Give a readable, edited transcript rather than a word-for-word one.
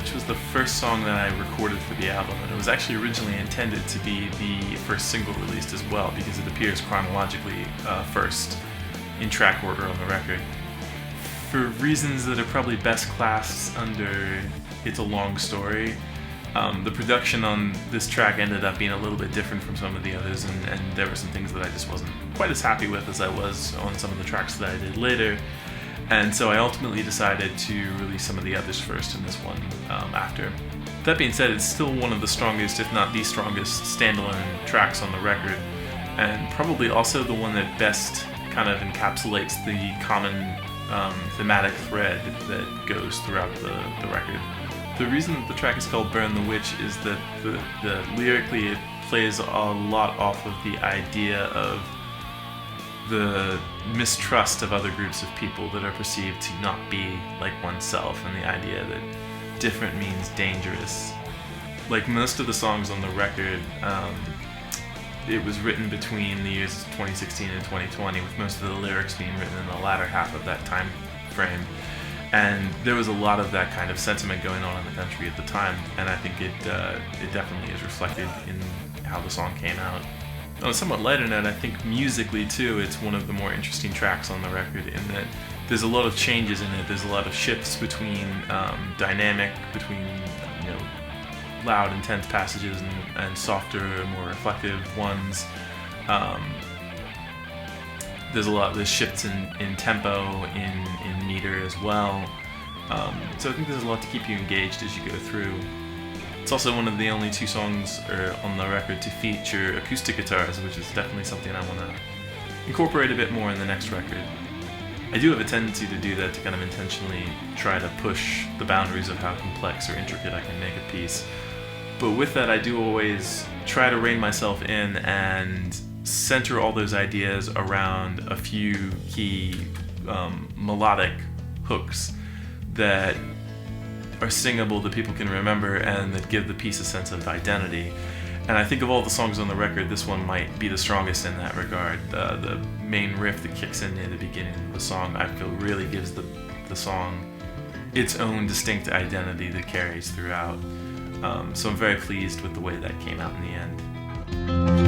which was the first song that I recorded for the album, and it was actually originally intended to be the first single released as well, because it appears chronologically first in track order on the record. For reasons that are probably best classed under It's a Long Story, the production on this track ended up being a little bit different from some of the others, and there were some things that I just wasn't quite as happy with as I was on some of the tracks that I did later. And so I ultimately decided to release some of the others first and this one after. That being said, it's still one of the strongest, if not the strongest, standalone tracks on the record, and probably also the one that best kind of encapsulates the common thematic thread that goes throughout the record. The reason that the track is called Burn the Witch is that the lyrically it plays a lot off of the idea of the mistrust of other groups of people that are perceived to not be like oneself, and the idea that different means dangerous. Like most of the songs on the record, it was written between the years 2016 and 2020, with most of the lyrics being written in the latter half of that time frame. And there was a lot of that kind of sentiment going on in the country at the time, and I think it definitely is reflected in how the song came out. On a somewhat lighter note, I think musically too, it's one of the more interesting tracks on the record in that there's a lot of changes in it. There's a lot of shifts between dynamic, between loud, intense passages and softer, more reflective ones. There's shifts in tempo, in meter as well. So I think there's a lot to keep you engaged as you go through. It's also one of the only two songs on the record to feature acoustic guitars, which is definitely something I want to incorporate a bit more in the next record. I do have a tendency to do that, to kind of intentionally try to push the boundaries of how complex or intricate I can make a piece. But with that, I do always try to rein myself in and center all those ideas around a few key melodic hooks that are singable, that people can remember, and that give the piece a sense of identity. And I think of all the songs on the record, this one might be the strongest in that regard. The main riff that kicks in near the beginning of the song, I feel really gives the song its own distinct identity that carries throughout. So I'm very pleased with the way that came out in the end.